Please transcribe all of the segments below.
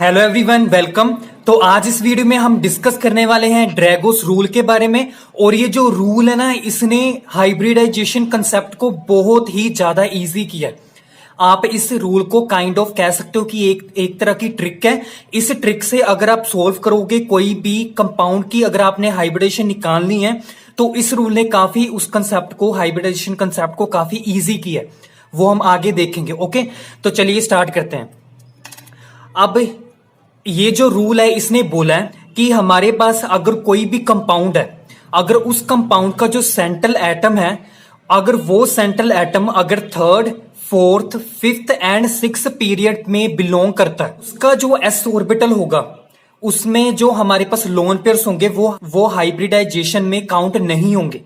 Hello everyone, welcome. तो आज इस वीडियो में हम डिस्कस करने वाले हैं ड्रैगोस रूल के बारे में। और ये जो रूल है ना, इसने हाइब्रिडाइजेशन कंसेप्ट को बहुत ही ज्यादा इजी किया है। आप इस रूल को काइंड ऑफ कह सकते हो कि एक तरह की ट्रिक है। इस ट्रिक से अगर आप सोल्व करोगे कोई भी कंपाउंड की, अगर आपने हाइब्रिडेशन निकालनी है, तो इस रूल ने काफी उस कंसेप्ट को, हाइब्रिडाइजेशन कंसेप्ट को काफी इजी किया है। वो हम आगे देखेंगे। ओके, तो चलिए स्टार्ट करते हैं। अब ये जो रूल है, इसने बोला है कि हमारे पास अगर कोई भी कंपाउंड है, अगर उस कंपाउंड का जो सेंट्रल एटम है, अगर वो सेंट्रल एटम अगर third, fourth, fifth and sixth period में बिलोंग करता है, उसका जो एस ऑर्बिटल होगा, उसमें जो हमारे पास लोन पेयर्स होंगे वो हाइब्रिडाइजेशन में काउंट नहीं होंगे।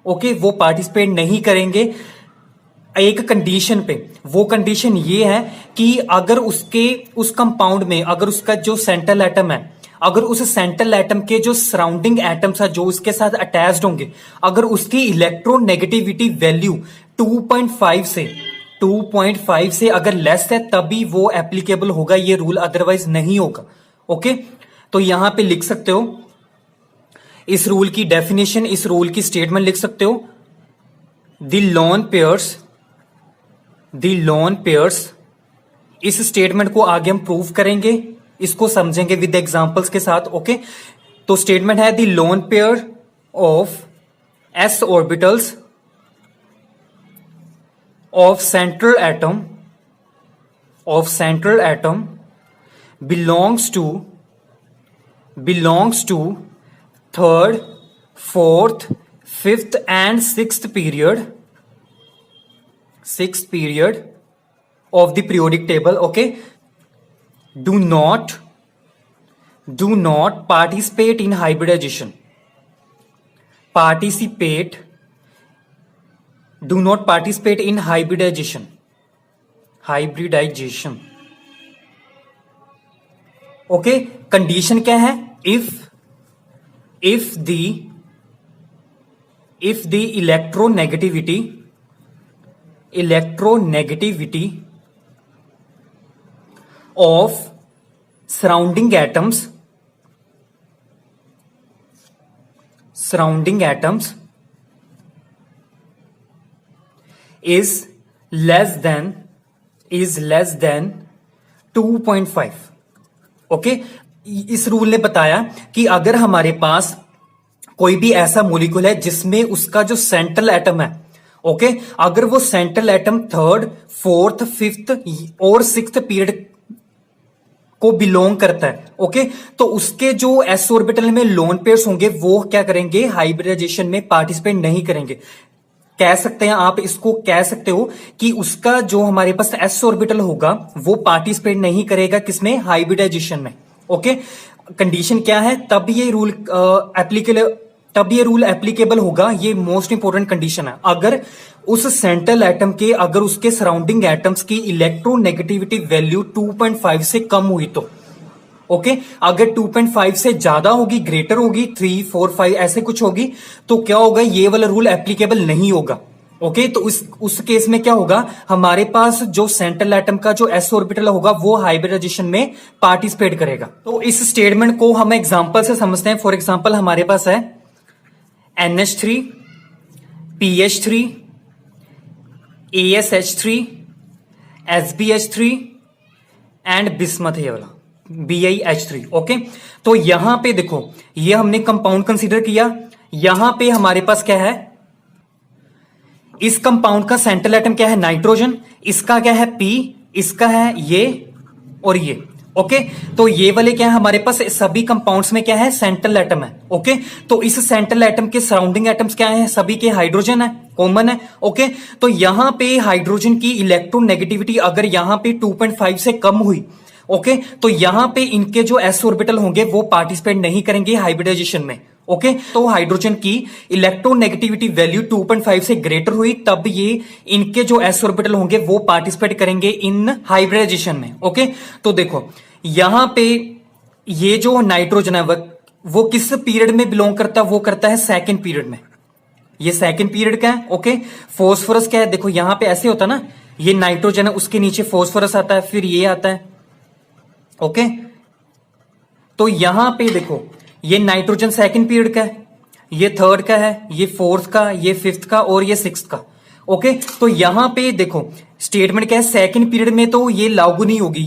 ओके, वो पार्टिसिपेट नहीं करेंगे एक कंडीशन पे। वो कंडीशन ये है कि अगर उस कंपाउंड में अगर उसका जो सेंट्रल एटम है, अगर उस सेंट्रल एटम के जो सराउंडिंग एटम्स है जो उसके साथ अटैच्ड होंगे, अगर उसकी इलेक्ट्रोनेगेटिविटी वैल्यू 2.5 से अगर लेस है, तभी वो एप्लीकेबल होगा ये रूल, अदरवाइज नहीं होगा। ओके, तो यहां पे लिख सकते हो इस रूल की डेफिनेशन, इस रूल की स्टेटमेंट लिख सकते हो। द लोन पेयर्स, इस स्टेटमेंट को आगे हम प्रूव करेंगे, इसको समझेंगे विद एग्जांपल्स के साथ। ओके, तो स्टेटमेंट है the lone pair of S orbitals of central atom belongs to third, fourth, fifth and sixth period of the periodic table. Okay, do not participate in hybridization. Do not participate in hybridization. Okay, condition क्या है? if the electronegativity of surrounding atoms is less than 2.5. Okay, इस rule ने बताया कि अगर हमारे पास कोई भी ऐसा मोलिक्यूल है जिसमें उसका जो सेंट्रल एटम है, ओके, अगर वो central atom third, fourth, fifth और सिक्स्थ पीरियड को बिलोंग करता है, ओके, तो उसके जो एस ऑर्बिटल में लोन पेयर्स होंगे वो क्या करेंगे? हाइब्रिडाइजेशन में पार्टिसिपेट नहीं करेंगे। कह सकते हैं, आप इसको कह सकते हो कि उसका जो हमारे पास एस ऑर्बिटल होगा वो पार्टिसिपेट नहीं करेगा किसमें? हाइब्रिडाइजेशन में। ओके, कंडीशन क्या है? तब ये रूल एप्लीकेबल होगा। ये मोस्ट इंपोर्टेंट कंडीशन है। अगर उस सेंट्रल एटम के, अगर उसके सराउंडिंग एटम्स की इलेक्ट्रोनेगेटिविटी वैल्यू 2.5 से कम हुई तो, ओके, अगर 2.5 से ज्यादा होगी, ग्रेटर होगी, 3, 4, 5 ऐसे कुछ होगी, तो क्या होगा? ये वाला रूल एप्लीकेबल नहीं होगा। ओके, तो उस केस में क्या होगा? हमारे पास जो सेंट्रल एटम का जो एस ऑर्बिटल होगा वो हाइब्रिडाइजेशन में पार्टिसिपेट करेगा। तो इस स्टेटमेंट को हम एग्जांपल से समझते हैं। फॉर एग्जांपल हमारे पास है NH3, PH3, ASH3, SBH3 and bismuth, ये वाला BiH3। ओके, तो यहां पे देखो, ये हमने कंपाउंड कंसीडर किया। यहां पे हमारे पास क्या है? इस कंपाउंड का सेंट्रल एटम क्या है? नाइट्रोजन। इसका क्या है? P, इसका है ये और ये। ओके, तो ये वाले क्या है? हमारे पास सभी कंपाउंड्स में क्या है? सेंट्रल एटम है। ओके, तो इस सेंट्रल एटम के सराउंडिंग एटम्स क्या है? सभी के हाइड्रोजन है, कॉमन है। ओके, तो यहां पे हाइड्रोजन की इलेक्ट्रोनेगेटिविटी अगर यहां पे 2.5 से कम हुई, ओके, तो यहां पे इनके जो एस ऑर्बिटल होंगे वो पार्टिसिपेट नहीं करेंगे हाइब्रिडाइजेशन में। ओके, तो हाइड्रोजन की इलेक्ट्रोनेगेटिविटी वैल्यू 2.5 से ग्रेटर हुई, तब ये इनके जो एस ऑर्बिटल होंगे वो पार्टिसिपेट करेंगे इन हाइब्रिडाइजेशन में। ओके, तो देखो यहां पे ये जो नाइट्रोजन है वो किस पीरियड में बिलोंग करता है? वो करता है सेकेंड पीरियड में। ये सेकेंड पीरियड का है। ओके, फॉस्फोरस क्या है? देखो यहां पे ऐसे होता है ना, ये नाइट्रोजन है, उसके नीचे फॉस्फोरस आता है, फिर ये आता है। ओके, तो यहां पे देखो, ये नाइट्रोजन सेकंड पीरियड का है, ये थर्ड का है, ये फोर्थ का, ये फिफ्थ का और ये सिक्स्थ का। ओके, तो यहां पे देखो स्टेटमेंट क्या है, सेकंड पीरियड में तो ये लागू नहीं होगी,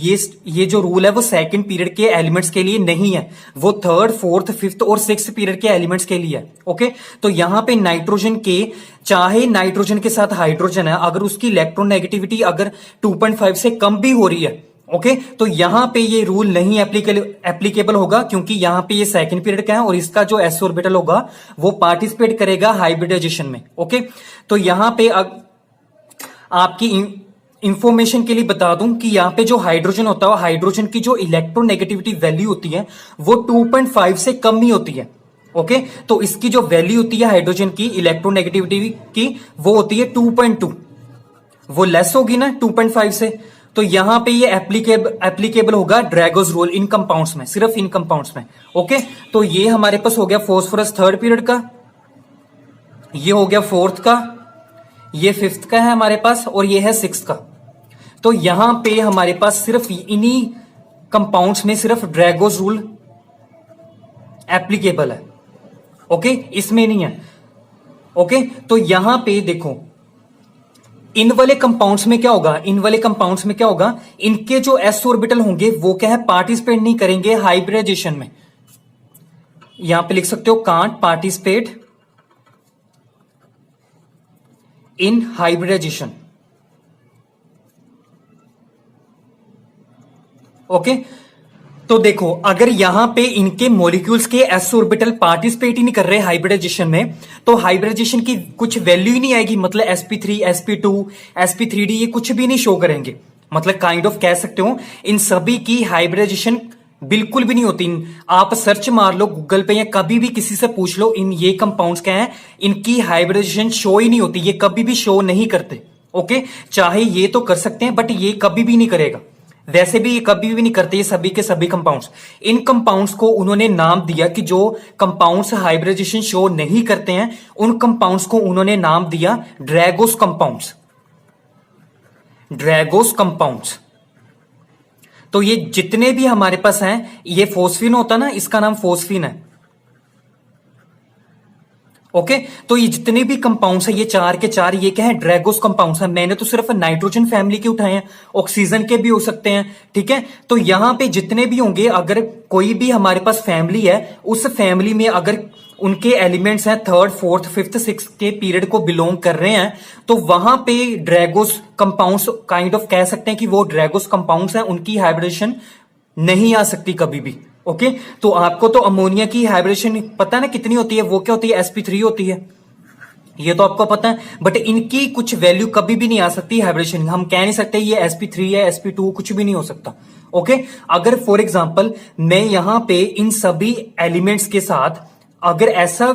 ये जो रूल है वो सेकंड पीरियड के एलिमेंट्स के लिए नहीं है, वो थर्ड फोर्थ फिफ्थ और सिक्स्थ पीरियड के एलिमेंट्स के लिए है। ओके, तो यहां पे नाइट्रोजन के, चाहे नाइट्रोजन के साथ हाइड्रोजन है, अगर उसकी इलेक्ट्रोनेगेटिविटी अगर 2.5 से कम भी हो रही है, ओके, तो यहां पे ये रूल नहीं एप्लीकेबल होगा, क्योंकि यहां पे ये सेकंड पीरियड का है और इसका जो s ऑर्बिटल होगा वो पार्टिसिपेट करेगा हाइब्रिडाइजेशन में। ओके, तो यहां पे आपकी इंफॉर्मेशन के लिए बता दूं कि यहां पे जो हाइड्रोजन होता है, हाइड्रोजन की जो इलेक्ट्रोनेगेटिविटी वैल्यू होती है वो 2.5 से कम ही होती है। ओके, तो इसकी जो वैल्यू होती है हाइड्रोजन की इलेक्ट्रोनेगेटिविटी की, वो होती है 2.2, वो लेस होगी ना 2.5 से। तो यहां पे ये एप्लीकेबल होगा ड्रैगोस रूल इन कंपाउंड्स में, सिर्फ इन कंपाउंड्स में। ओके, तो ये हमारे पास हो गया फॉस्फोरस थर्ड पीरियड का, ये हो गया फोर्थ का, ये फिफ्थ का है हमारे पास, और ये है सिक्स्थ का। तो यहां पे हमारे पास सिर्फ इन्हीं कंपाउंड्स में सिर्फ ड्रैगोस रूल एप्लीकेबल है। ओके, इसमें नहीं है। ओके, तो यहां पे देखो इन वाले कंपाउंड्स में क्या होगा, इन वाले कंपाउंड्स में क्या होगा, इनके जो s ऑर्बिटल होंगे वो क्या है, पार्टिसिपेट नहीं करेंगे हाइब्रिडाइजेशन में। यहां पे लिख सकते हो can't participate in hybridization. Okay, तो देखो अगर यहां पे इनके मॉलिक्यूल्स के s ऑर्बिटल पार्टिसिपेट ही नहीं कर रहे हाइब्रिडाइजेशन में, तो हाइब्रिडाइजेशन की कुछ वैल्यू ही नहीं आएगी, मतलब sp3 sp2 sp3d ये कुछ भी नहीं शो करेंगे। मतलब काइंड ऑफ कह सकते हो इन सभी की हाइब्रिडाइजेशन बिल्कुल भी नहीं होती। आप सर्च मार लो गूगल पे या कभी भी किसी से पूछ लो, इन ये कंपाउंड्स क्या है, इनकी हाइब्रिडाइजेशन शो ही नहीं होती, ये कभी भी शो नहीं करते। ओके, चाहे ये तो कर सकते हैं बट ये कभी भी नहीं करेगा, वैसे भी ये कभी भी नहीं करते, ये सभी के सभी कंपाउंड्स। इन कंपाउंड्स को उन्होंने नाम दिया कि जो कंपाउंड्स हाइब्रिडाइजेशन शो नहीं करते हैं, उन कंपाउंड्स को उन्होंने नाम दिया ड्रैगोस कंपाउंड्स, ड्रैगोस कंपाउंड्स। तो ये जितने भी हमारे पास हैं, ये फोस्फीन होता ना, इसका नाम फोस्फीन है। ओके, तो ये जितने भी कंपाउंड्स हैं, ये चार के चार ये क्या है, ड्रैगोस कंपाउंड्स हैं। मैंने तो सिर्फ नाइट्रोजन फैमिली के उठाए हैं, ऑक्सीजन के भी हो सकते हैं, ठीक है। तो यहां पे जितने भी होंगे, अगर कोई भी हमारे पास फैमिली है, उस फैमिली में अगर उनके एलिमेंट्स हैं थर्ड फोर्थ फिफ्थ सिक्स के पीरियड को बिलोंग कर रहे हैं, तो वहां पे ड्रैगोस कंपाउंड्स काइंड ऑफ कह सकते हैं कि वो ड्रैगोस कंपाउंड्स हैं, उनकी हाइब्रिडेशन नहीं आ सकती कभी भी। ओके, तो आपको तो अमोनिया की हाइब्रिडेशन पता है ना कितनी होती है, वो क्या होती है, sp3 होती है, ये तो आपको पता है। बट इनकी कुछ वैल्यू कभी भी नहीं आ सकती हाइब्रिडेशन, हम कह नहीं सकते ये sp3 है sp2, कुछ भी नहीं हो सकता। ओके, अगर फॉर एग्जांपल मैं यहां पे इन सभी एलिमेंट्स के साथ अगर ऐसा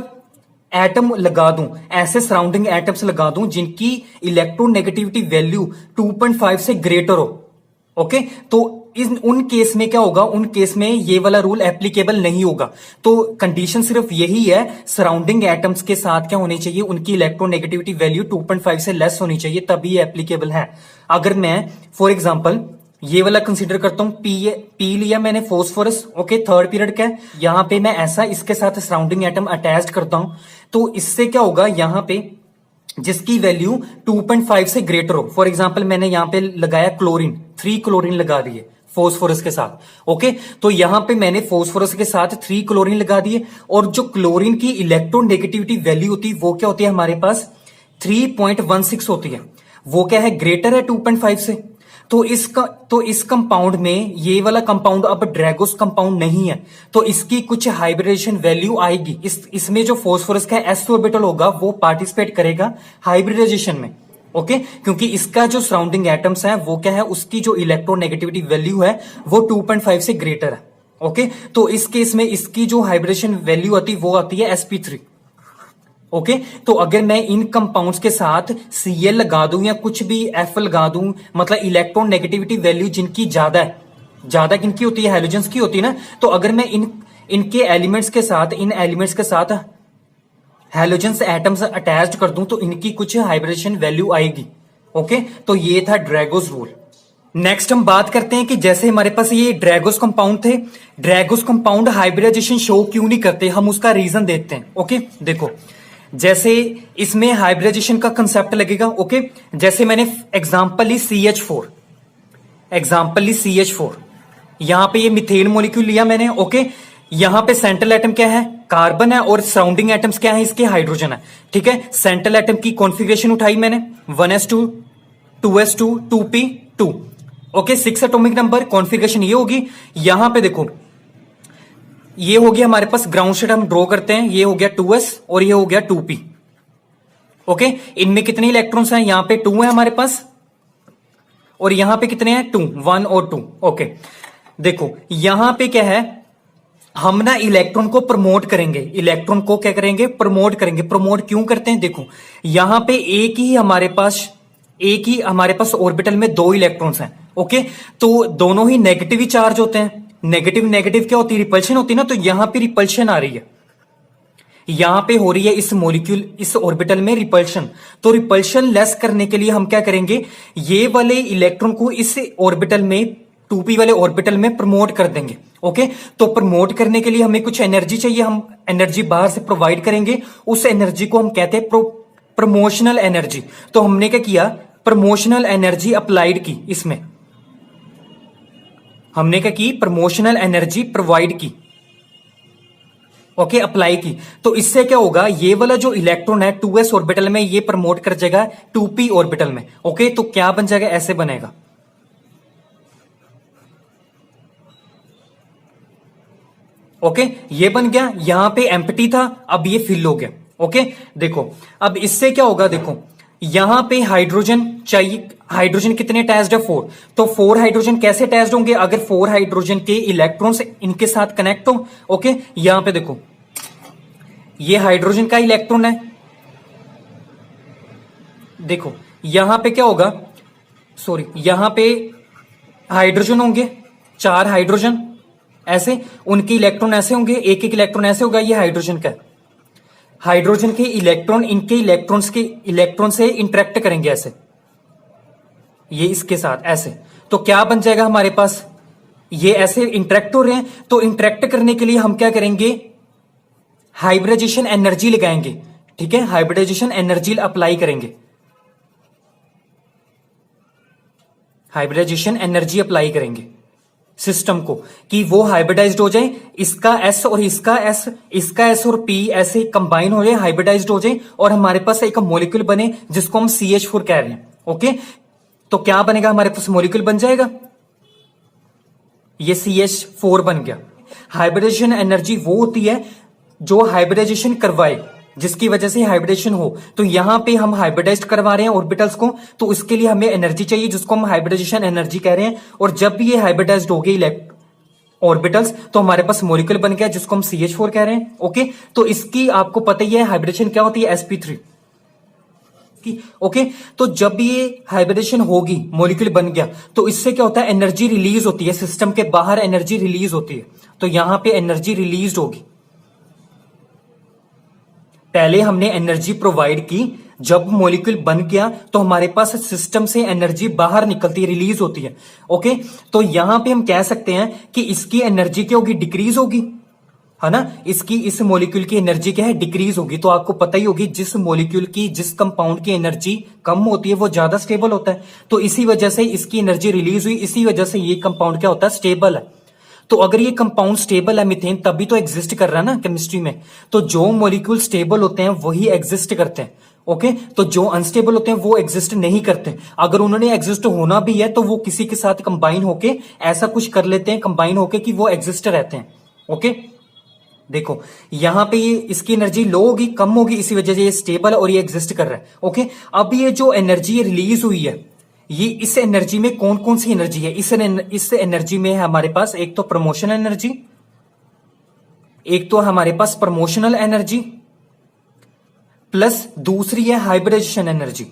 एटम लगा दूं, ऐसे सराउंडिंग एटम्स लगा दूं जिनकी इलेक्ट्रोनेगेटिविटी वैल्यू 2.5 से ग्रेटर हो, ओके, तो उन केस में क्या होगा, उन केस में ये वाला रूल एप्लीकेबल नहीं होगा। तो कंडीशन सिर्फ यही है, सराउंडिंग एटम्स के साथ क्या होनी चाहिए, उनकी इलेक्ट्रोनेगेटिविटी वैल्यू 2.5 से लेस होनी चाहिए, तभी ये एप्लीकेबल है। अगर मैं फॉर एग्जांपल ये वाला कंसीडर करता हूं, पी लिया मैंने फोस्फोरस, ओके, थर्ड पीरियड का है, यहां पे मैं ऐसा इसके साथ सराउंडिंग एटम अटैच करता हूं, तो इससे क्या होगा, यहां पे जिसकी वैल्यू 2.5 से ग्रेटर हो, फॉर एग्जांपल मैंने यहां पे लगाया क्लोरीन, 3 क्लोरीन लगा दिए फोस्फोरस के साथ। ओके, तो यहां पे मैंने फोस्फोरस के साथ 3 क्लोरीन लगा दिए, और जो क्लोरीन की इलेक्ट्रोनेगेटिविटी वैल्यू होती है वो क्या होती है हमारे पास 3.16 होती है, वो क्या है, ग्रेटर है 2.5 से। तो इस कंपाउंड में ये वाला कंपाउंड अब ड्रैगोस कंपाउंड नहीं है, तो इसकी कुछ हाइब्रिडेशन वैल्यू आएगी, इसमें जो फोस्फोरस का s ऑर्बिटल होगा वो पार्टिसिपेट करेगा हाइब्रिडाइजेशन में। ओके, क्योंकि इसका जो सराउंडिंग एटम्स है वो क्या है, उसकी जो इलेक्ट्रोनेगेटिविटी वैल्यू है वो 2.5 से ग्रेटर है। ओके, तो इस केस में इसकी जो हाइब्रिडेशन वैल्यू आती है वो आती है sp3। ओके, तो अगर मैं इन कंपाउंड्स के साथ Cl लगा दूं या कुछ भी F लगा दूं, मतलब इलेक्ट्रोनेगेटिविटी वैल्यू जिनकी ज्यादा है, ज्यादा किनकी होती है, हैलोजेंस की होती है ना, तो अगर मैं इनके एलिमेंट्स के साथ, इन एलिमेंट्स के साथ हैलोजेंस एटम्स अटैच्ड कर दूं, तो इनकी कुछ हाइब्रिडेशन वैल्यू आएगी। ओके, तो ये था ड्रैगोस रूल। नेक्स्ट हम बात करते हैं कि जैसे हमारे पास ये ड्रैगोस कंपाउंड थे, ड्रैगोस कंपाउंड हाइब्रिडाइजेशन शो क्यों नहीं करते, हम उसका रीजन देखते हैं। ओके देखो, जैसे इसमें हाइब्रिडाइजेशन का कंसेप्ट लगेगा। ओके जैसे मैंने एग्जांपल ली CH4, यहां पे ये मिथेन मॉलिक्यूल लिया मैंने। ओके यहां पे सेंट्रल एटम क्या है, कार्बन है, और सराउंडिंग एटम्स क्या है इसके, हाइड्रोजन है। ठीक है, सेंट्रल एटम की कॉन्फ़िगरेशन उठाई मैंने 1s2 2s2 2p2। Okay 6 atomic number, configuration ये होगी। यहां पे देखो ये हो गया हमारे पास ग्राउंड स्टेट, हम ड्रॉ करते हैं, ये हो गया 2s और ये हो गया 2p। ओके इनमें कितने इलेक्ट्रॉन्स हैं, यहां पे 2 है हमारे पास, और यहां पे कितने हैं 2, 1 और 2। ओके देखो यहां पे क्या है, हम ना इलेक्ट्रॉन को प्रमोट करेंगे, इलेक्ट्रॉन को क्या करेंगे, प्रमोट करेंगे। प्रमोट क्यों करते हैं, देखो यहां पे एक ही हमारे पास ऑर्बिटल में 2 इलेक्ट्रॉन्स हैं। ओके तो दोनों ही नेगेटिव ही चार्ज होते हैं। नेगेटिव नेगेटिव क्या होती है, रिपल्शन होती है ना, तो यहां पे रिपल्शन आ रही है, यहां पे हो रही है इस मॉलिक्यूल, इस ऑर्बिटल में रिपल्शन। तो रिपल्शन लेस करने के लिए हम क्या करेंगे, ये वाले इलेक्ट्रॉन को इस ऑर्बिटल में 2p वाले ऑर्बिटल में प्रमोट कर देंगे। ओके तो प्रमोट करने के लिए हमें कुछ एनर्जी चाहिए, हम एनर्जी बाहर से प्रोवाइड करेंगे, उस एनर्जी को हम कहते हैं प्रमोशनल एनर्जी। तो हमने क्या किया, प्रमोशनल एनर्जी अप्लाइड की, इसमें हमने क्या की, प्रमोशनल एनर्जी प्रोवाइड की। ओके अप्लाई की, तो इससे क्या होगा, ये वाला जो इलेक्ट्रॉन है 2s ऑर्बिटल में, ये प्रमोट कर जाएगा 2p ऑर्बिटल में। ओके तो क्या बन जाएगा, ऐसे बनेगा। ओके ये बन गया, यहां पे एम्प्टी था, अब ये फिल हो गया। ओके देखो अब इससे क्या होगा, देखो यहां पे हाइड्रोजन चाहिए, हाइड्रोजन कितने अटैच्ड है, 4। तो 4 हाइड्रोजन कैसे अटैच्ड होंगे, अगर 4 हाइड्रोजन के इलेक्ट्रॉन्स इनके साथ कनेक्ट हो। ओके यहां पे देखो ये हाइड्रोजन का इलेक्ट्रॉन है, देखो यहां पे क्या होगा, सॉरी यहां पे हाइड्रोजन होंगे, 4 हाइड्रोजन, ऐसे उनके इलेक्ट्रॉन ऐसे होंगे, एक एक इलेक्ट्रॉन ऐसे होगा, ये हाइड्रोजन का है। हाइड्रोजन के इलेक्ट्रॉन इनके इलेक्ट्रॉन से इंटरेक्ट करेंगे ऐसे, ये इसके साथ ऐसे, तो क्या बन जाएगा हमारे पास, ये ऐसे इंटरेक्ट हो रहे हैं। तो इंटरेक्ट करने के लिए हम क्या करेंगे, हाइब्रिडाइजेशन एनर्जी लगाएंगे। ठीक है, हाइब्रिडाइजेशन एनर्जी अप्लाई करेंगे, हाइब्रिडाइजेशन एनर्जी अप्लाई करेंगे सिस्टम को, कि वो हाइब्रिडाइज्ड हो जाए, इसका S और इसका S और P ऐसे कंबाइन हो जाए, हाइब्रिडाइज्ड हो जाए, और हमारे पास एक मॉलिक्यूल बने जिसको हम CH4 कह रहे हैं। ओके तो क्या बनेगा, हमारे पास मॉलिक्यूल बन जाएगा, ये CH4 बन गया। हाइब्रिडाइजेशन एनर्जी वो होती है जो हाइब्रिडाइजेशन करवाए, जिसकी वजह से हाइब्रिडेशन हो। तो यहां पे हम हाइब्रिडाइज करवा रहे हैं ऑर्बिटल्स को, तो उसके लिए हमें एनर्जी चाहिए जिसको हम हाइब्रिडाइजेशन एनर्जी कह रहे हैं। और जब भी ये हाइब्रिडाइज्ड हो गई ऑर्बिटल्स, तो हमारे पास मॉलिक्यूल बन गया जिसको हम CH4 कह रहे हैं। ओके तो इसकी आपको पता ही है हाइब्रिडेशन क्या होती है, sp3 की। ओके तो जब ये हाइब्रिडेशन होगी, मॉलिक्यूल बन गया, तो इससे क्या होता है, एनर्जी रिलीज होती है, सिस्टम के बाहर एनर्जी रिलीज होती है। तो यहां पे एनर्जी रिलीज होगी, पहले हमने एनर्जी प्रोवाइड की, जब मॉलिक्यूल बन गया तो हमारे पास सिस्टम से एनर्जी बाहर निकलती है, रिलीज होती है। ओके तो यहां पे हम कह सकते हैं कि इसकी एनर्जी क्या होगी, डिक्रीज होगी, है ना, इसकी इस मॉलिक्यूल की एनर्जी क्या है, डिक्रीज होगी। तो आपको पता ही होगी, जिस मॉलिक्यूल की, जिस कंपाउंड की एनर्जी कम होती है वो ज्यादा स्टेबल होता है। तो इसी वजह से इसकी एनर्जी रिलीज हुई, इसी वजह से ये कंपाउंड क्या होता है, स्टेबल है। तो अगर ये कंपाउंड स्टेबल है, मीथेन तभी तो एग्जिस्ट कर रहा है ना केमिस्ट्री में। तो जो मॉलिक्यूल स्टेबल होते हैं वही एग्जिस्ट करते हैं। ओके तो जो अनस्टेबल होते हैं वो एग्जिस्ट नहीं करते। अगर उन्होंने एग्जिस्ट होना भी है तो वो किसी के साथ कंबाइन होके ऐसा कुछ कर लेते हैं, कंबाइन होके, कि वो एग्जिस्ट रहते हैं। ओके देखो यहां पे ये इसकी एनर्जी लो होगी, कम होगी, इसी वजह से ये स्टेबल है और ये एग्जिस्ट कर रहा है। ओके अब ये जो एनर्जी रिलीज हुई है, ये इस एनर्जी में कौन कौन सी एनर्जी है, इस एनर्जी में है हमारे पास एक तो प्रमोशन एनर्जी, एक तो हमारे पास प्रमोशनल एनर्जी, प्लस दूसरी है हाइब्रिडाइजेशन एनर्जी।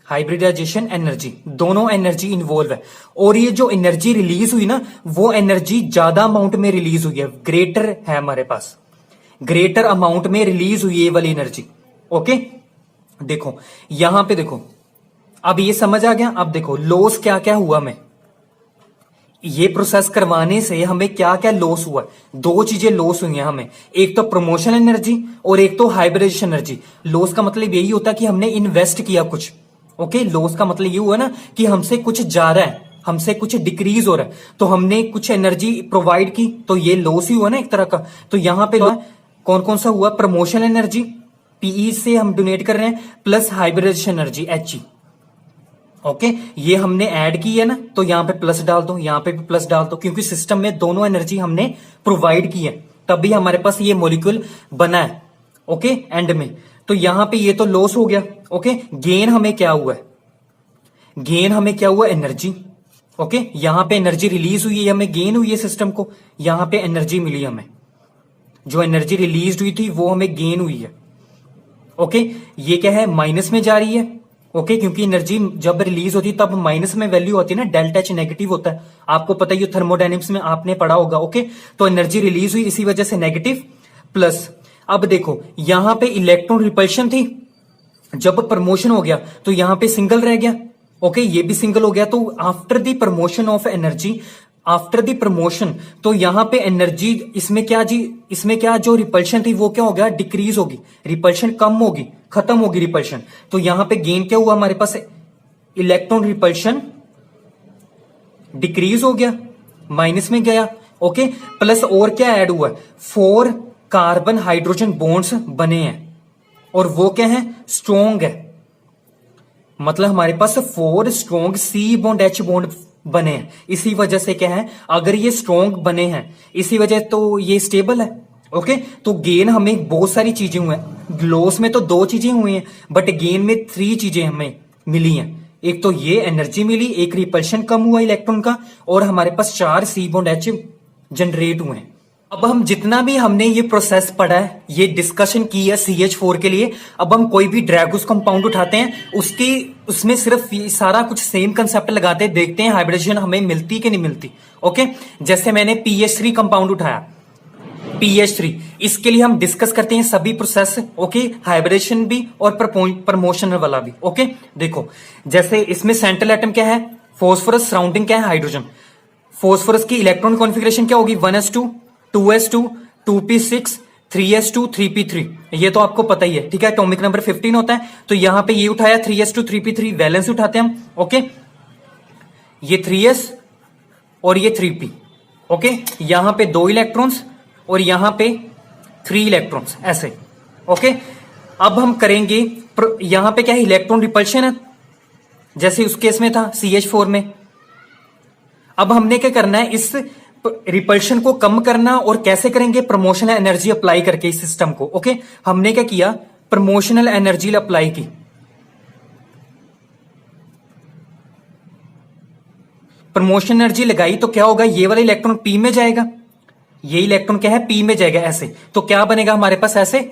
हाइब्रिडाइजेशन एनर्जी, दोनों एनर्जी इन्वॉल्व है। और ये जो एनर्जी रिलीज हुई ना, वो एनर्जी ज्यादा अमाउंट में रिलीज हुई है, ग्रेटर है हमारे पास, ग्रेटर अमाउंट में रिलीज हुई है ये वाली एनर्जी। ओके देखो यहां पे देखो, अब ये समझ आ गया। अब देखो लॉस क्या क्या हुआ हमें, ये प्रोसेस करवाने से हमें क्या क्या लॉस हुआ। दो चीजें लॉस हुई हैं हमें, एक तो प्रमोशन एनर्जी और एक तो हाइब्रिडाइजेशन एनर्जी। लॉस का मतलब यही होता है कि हमने इन्वेस्ट किया कुछ। ओके, लॉस का मतलब ये हुआ ना कि हमसे कुछ जा रहा है, हमसे कुछ डिक्रीज हो रहा है, तो हमने कुछ एनर्जी प्रोवाइड की, तो ये लॉस ही हुआ ना एक तरह का। तो यहां पे कौन कौन सा हुआ, प्रमोशन एनर्जी पीई से हम डोनेट कर रहे हैं, plus hybridization energy HE. Okay, ये हमने ऐड की है ना, तो यहां पे प्लस डाल दो, यहां पे भी प्लस डाल दो, क्योंकि सिस्टम में दोनों एनर्जी हमने प्रोवाइड की है, तभी हमारे पास ये मॉलिक्यूल बना है। ओके, एंड में तो यहां पे ये तो लॉस हो गया। ओके, गेन हमें क्या हुआ है, गेन हमें क्या हुआ, एनर्जी। ओके, यहां पे एनर्जी रिलीज हुई है, हमें गेन हुई है सिस्टम को, यहां पे एनर्जी मिली हमें, जो एनर्जी रिलीज हुई थी वो हमें गेन हुई है। ओके, ये क्या है, माइनस में जा रही है। ओके, क्योंकि एनर्जी जब रिलीज होती है तब माइनस में वैल्यू होती है ना, डेल्टा एच नेगेटिव होता है, आपको पता ही थर्मोडायनेमिक्स में आपने पढ़ा होगा। ओके, तो एनर्जी रिलीज हुई इसी वजह से नेगेटिव प्लस। अब देखो यहां पे इलेक्ट्रॉन रिपल्शन थी, जब प्रमोशन हो गया तो यहां पे सिंगल रह गया। ओके, ये भी सिंगल हो गया, तो after the promotion of energy, after the promotion, तो यहां पे एनर्जी इसमें क्या जी, इसमें क्या जो रिपल्शन थी वो क्या हो गया, डिक्रीज होगी, रिपल्शन कम होगी, खत्म होगी रिपल्शन। तो यहां पे गेन क्या हुआ हमारे पास, इलेक्ट्रॉन रिपल्शन डिक्रीज हो गया, माइनस में गया। ओके, प्लस और क्या ऐड हुआ, 4 कार्बन हाइड्रोजन बॉन्ड्स बने हैं, और वो क्या है, स्ट्रॉन्ग है, मतलब हमारे पास 4 स्ट्रॉन्ग सी बॉन्ड एच बॉन्ड बने हैं। इसी वजह से क्या है, अगर ये स्ट्रॉन्ग बने हैं इसी वजह तो ये स्टेबल है। ओके, तो गेन हमें बहुत सारी चीजें हुई हैं, लॉस में तो 2 चीजें हुई हैं, बट गेन में 3 चीजें हमें मिली हैं। एक तो ये एनर्जी मिली, एक रिपल्शन कम हुआ इलेक्ट्रॉन का, और हमारे पास 4 सी बॉन्ड एच जनरेट हुए हैं। अब हम जितना भी हमने ये प्रोसेस पढ़ा है, ये डिस्कशन की है CH4 के लिए, अब हम कोई भी ड्रैगोस कंपाउंड उठाते हैं, उसमें सिर्फ सारा कुछ सेम कंसेप्ट लगाते हैं, देखते हैं हाइब्रिडेशन हमें मिलती कि नहीं मिलती। ओके, जैसे मैंने PH3 कंपाउंड उठाया, PH3, इसके लिए हम डिस्कस करते हैं सभी प्रोसेस। ओके, हाइब्रिडेशन भी और प्रमोशन वाला भी। ओके, देखो जैसे इसमें सेंट्रल एटम क्या है, फॉस्फोरस, सराउंडिंग क्या है, हाइड्रोजन। फॉस्फोरस की इलेक्ट्रॉन कॉन्फ़िगरेशन क्या होगी, 1s2 2s2 2p6 3s2 3p3, ये तो आपको पता ही है। ठीक है, एटॉमिक नंबर 15 होता है, तो यहां पे ये उठाया 3s2 3p3, वैलेंस उठाते हैं हम। ओके, ये 3s और ये 3p। ओके, यहां पे 2 इलेक्ट्रॉन्स और यहां पे 3 इलेक्ट्रॉन्स, ऐसे। ओके, अब हम करेंगे यहां पे क्या है, इलेक्ट्रॉन रिपल्शन है, जैसे उस केस में था CH4 में। अब हमने क्या करना है, इस रिपल्शन को कम करना, और कैसे करेंगे, प्रमोशनल एनर्जी अप्लाई करके इस सिस्टम को। ओके, हमने क्या किया, प्रमोशनल एनर्जी अप्लाई की, प्रमोशन एनर्जी लगाई, तो क्या होगा, ये वाला इलेक्ट्रॉन पी में जाएगा, ये इलेक्ट्रॉन क्या है, पी में जाएगा, ऐसे। तो क्या बनेगा हमारे पास, ऐसे,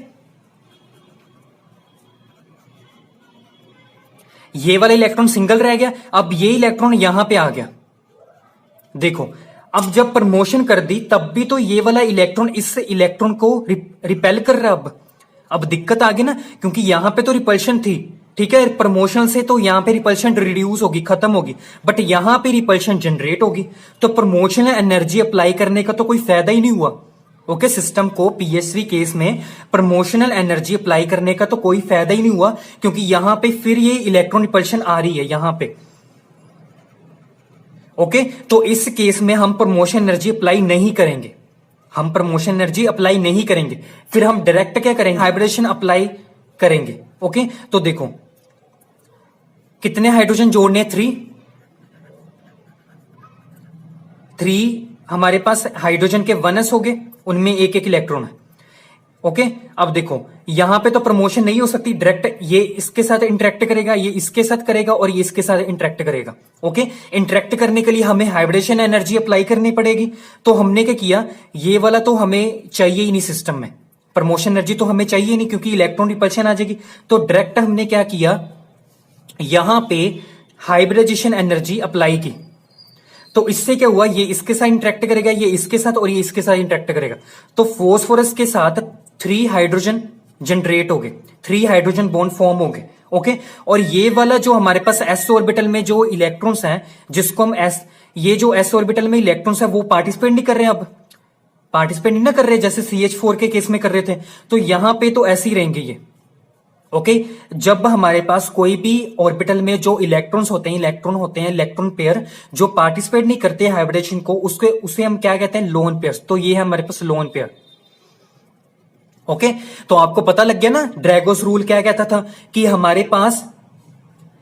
ये वाला इलेक्ट्रॉन सिंगल रह गया, अब ये इलेक्ट्रॉन यहां पे आ गया। देखो अब जब प्रमोशन कर दी तब भी तो ये वाला इलेक्ट्रॉन इस इलेक्ट्रॉन को रिपेल कर रहा है। अब दिक्कत आ गई ना, क्योंकि यहां पे तो रिपल्शन थी, ठीक है, प्रमोशन से तो यहां पे रिपल्शन रिड्यूस होगी, खत्म होगी, बट यहां पे रिपल्शन जनरेट होगी, तो प्रमोशनल एनर्जी अप्लाई करने का तो कोई फायदा ही नहीं हुआ। ओके, सिस्टम को PH3 केस में प्रमोशनल एनर्जी अप्लाई करने का तो कोई फायदा ही नहीं हुआ, क्योंकि यहां पे फिर ये इलेक्ट्रॉन रिपल्शन आ रही है यहां पे। ओके, तो इस केस में हम प्रमोशन एनर्जी अप्लाई नहीं करेंगे, हम प्रमोशन एनर्जी अप्लाई नहीं करेंगे, फिर हम डायरेक्ट क्या करेंगे, हाइब्रिडेशन अप्लाई करेंगे। ओके, तो देखो कितने हाइड्रोजन जोड़ने, 3 हमारे पास हाइड्रोजन के 1s हो गए, उनमें एक एक इलेक्ट्रॉन है। ओके, अब देखो यहां पे तो प्रमोशन नहीं हो सकती, डायरेक्ट ये इसके साथ इंटरेक्ट करेगा, ये इसके साथ करेगा, और ये इसके साथ इंटरेक्ट करेगा। ओके, इंटरेक्ट करने के लिए हमें हाइब्रिडेशन एनर्जी अप्लाई करनी पड़ेगी। तो हमने क्या किया, ये वाला तो हमें चाहिए ही नहीं सिस्टम में, प्रमोशन एनर्जी तो हमें चाहिए नहीं, क्योंकि इलेक्ट्रॉन रिपल्शन आ जाएगी। तो डायरेक्ट हमने क्या किया, यहां पे हाइब्रिडाइजेशन एनर्जी अप्लाई की, तो इससे क्या हुआ, ये इसके साथ इंटरेक्ट करेगा, ये इसके साथ, और ये इसके साथ इंटरेक्ट करेगा, तो फॉस्फोरस के साथ 3 हाइड्रोजन जनरेट हो गए, 3 हाइड्रोजन बॉन्ड फॉर्म हो गए। ओके। और ये वाला जो हमारे पास एस ऑर्बिटल में जो इलेक्ट्रॉन्स हैं, जिसको हम ये जो एस ऑर्बिटल में इलेक्ट्रॉन्स है वो पार्टिसिपेट नहीं कर रहे हैं, अब पार्टिसिपेट नहीं ना कर रहे जैसे CH4 के केस में कर रहे थे। तो यहां पे तो ऐसे ही रहेंगे ये, ओके। जब हमारे पास कोई भी ऑर्बिटल में जो इलेक्ट्रॉन्स होते हैं, इलेक्ट्रॉन पेयर जो पार्टिसिपेट नहीं करते हाइब्रिडेशन को, उसे हम क्या कहते हैं, लोन पेयर। तो ये है हमारे पास लोन पेयर, ओके। तो आपको पता लग गया ना ड्रैगोस रूल क्या कहता था कि हमारे पास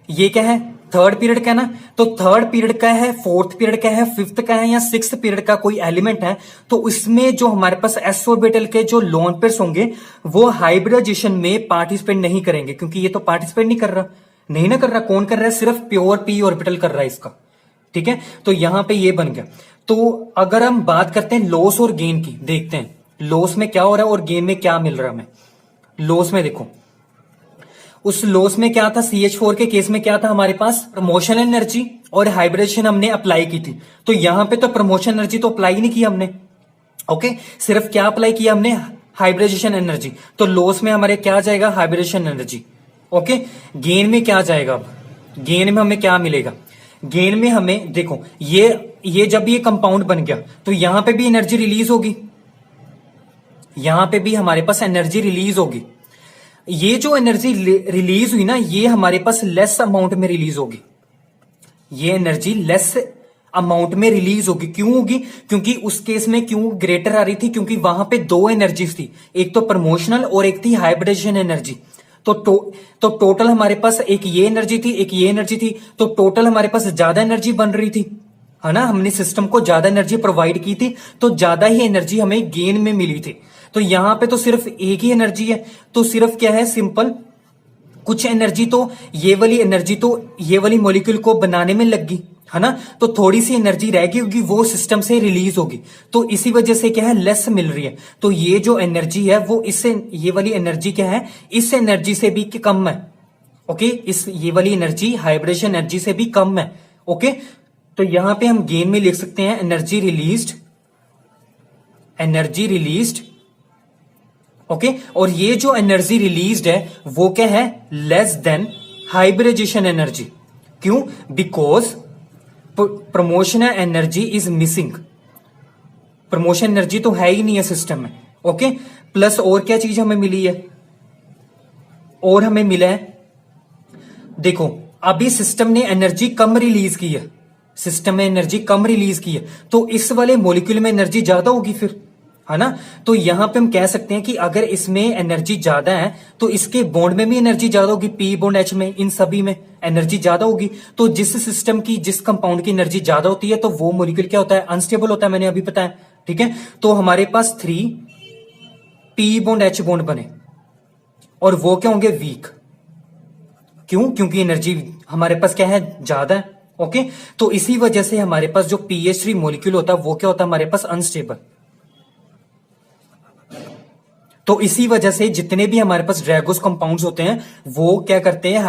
ये क्या है, थर्ड पीरियड का है ना, तो थर्ड पीरियड का है, फोर्थ पीरियड का है, फिफ्थ का है या सिक्स्थ पीरियड का कोई एलिमेंट है, तो इसमें जो हमारे पास एस ऑर्बिटल के जो लोन पेयर्स होंगे वो हाइब्रिडाइजेशन में पार्टिसिपेट नहीं करेंगे, क्योंकि ये तो पार्टिसिपेट नहीं कर रहा, नहीं ना कर रहा, कौन कर रहा है, सिर्फ प्योर पी ऑर्बिटल कर रहा है इसका, ठीक है। तो यहां पे ये बन गया। तो अगर हम बात करते हैं लॉस और गेन की, देखते हैं लॉस में क्या हो रहा है और गेन में क्या मिल रहा है हमें। लॉस में देखो, उस लॉस में क्या था, CH4 के केस में क्या था, हमारे पास प्रमोशन एनर्जी और हाइब्रिडेशन हमने अप्लाई की थी। तो यहां पे तो प्रमोशन एनर्जी तो अप्लाई नहीं की हमने, ओके। सिर्फ क्या अप्लाई किया हमने, हाइब्रिडेशन एनर्जी। तो लॉस में हमारे क्या जाएगा, हाइब्रिडेशन एनर्जी, ओके। गेन में क्या जाएगा, अब गेन में हमें क्या मिलेगा, गेन में हमें देखो ये जब ये कंपाउंड बन गया तो यहां पे भी एनर्जी रिलीज होगी, यहां पे भी हमारे पास एनर्जी रिलीज होगी। ये जो एनर्जी रिलीज हुई ना, ये हमारे पास लेस अमाउंट में रिलीज होगी, ये एनर्जी लेस अमाउंट में रिलीज होगी। क्यों होगी, क्योंकि उस केस में क्यों ग्रेटर आ रही थी, क्योंकि वहां पे दो एनर्जीज थी, एक तो प्रमोशनल और एक थी हाइब्रिडेशन एनर्जी। तो टोटल हमारे पास एक ये एनर्जी थी, एक ये एनर्जी थी, तो टोटल हमारे पास ज्यादा एनर्जी बन रही थी, है ना। हमने सिस्टम को ज्यादा एनर्जी प्रोवाइड की थी, तो ज्यादा ही एनर्जी हमें गेन में मिली थी। तो यहां पे तो सिर्फ एक ही एनर्जी है, तो सिर्फ क्या है, सिंपल कुछ एनर्जी तो ये वाली मॉलिक्यूल को बनाने में लग गई, है ना। तो थोड़ी सी एनर्जी रह गई होगी, वो सिस्टम से रिलीज होगी, तो इसी वजह से क्या है, लेस मिल रही है। तो ये जो एनर्जी है वो इससे, ये वाली एनर्जी क्या है, इस एनर्जी से भी कम है, ओके। ये वाली एनर्जी हाइब्रिडेशन एनर्जी से भी कम है, ओके। तो यहां पे हम गेन में लिख सकते हैं एनर्जी रिलीज्ड, ओके। और ये जो एनर्जी रिलीज्ड है वो क्या है, लेस देन हाइब्रिडेशन एनर्जी। क्यों, because promotion energy is missing, promotion energy तो है ही नहीं है सिस्टम में, ओके। प्लस और क्या चीज हमें मिली है, और हमें मिला है, देखो अभी सिस्टम ने एनर्जी कम रिलीज की है, सिस्टम में एनर्जी कम रिलीज की है, तो इस वाले मॉलिक्यूल में एनर्जी ज्यादा होगी फिर, है ना। तो यहां पे हम कह सकते हैं कि अगर इसमें एनर्जी ज्यादा है तो इसके बॉन्ड में भी एनर्जी ज्यादा होगी, P बॉन्ड H में, इन सभी में एनर्जी ज्यादा होगी। तो जिस सिस्टम की, जिस कंपाउंड की एनर्जी ज्यादा होती है तो वो मॉलिक्यूल क्या होता है, अनस्टेबल होता है, मैंने अभी बताया, ठीक है। तो हमारे पास 3 P बॉन्ड H बॉन्ड बने और वो क्या होंगे, वीक। क्यों, क्योंकि एनर्जी हमारे पास क्या है, ज्यादा है, ओके। तो इसी वजह से हमारे पास जो PH3 मॉलिक्यूल होता है वो क्या होता है, हमारे पास अनस्टेबल। तो इसी वजह से जितने भी हमारे पास ड्रैगोस कंपाउंड्स होते हैं वो क्या करते हैं,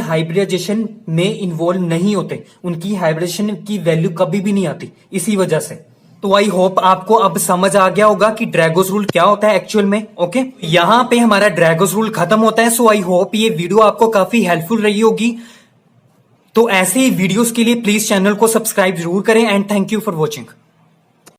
हाइब्रिडाइजेशन में इन्वॉल्व नहीं होते, उनकी हाइब्रिडेशन की वैल्यू कभी भी नहीं आती, इसी वजह से। तो आई होप आपको अब समझ आ गया होगा कि ड्रैगोस रूल क्या होता है एक्चुअल में, ओके। यहां पे हमारा ड्रैगोस रूल खत्म होता है। सो आई होप ये वीडियो आपको काफी हेल्पफुल रही होगी। तो ऐसे ही वीडियोस के लिए प्लीज चैनल को सब्सक्राइब जरूर करें and thank you for watching.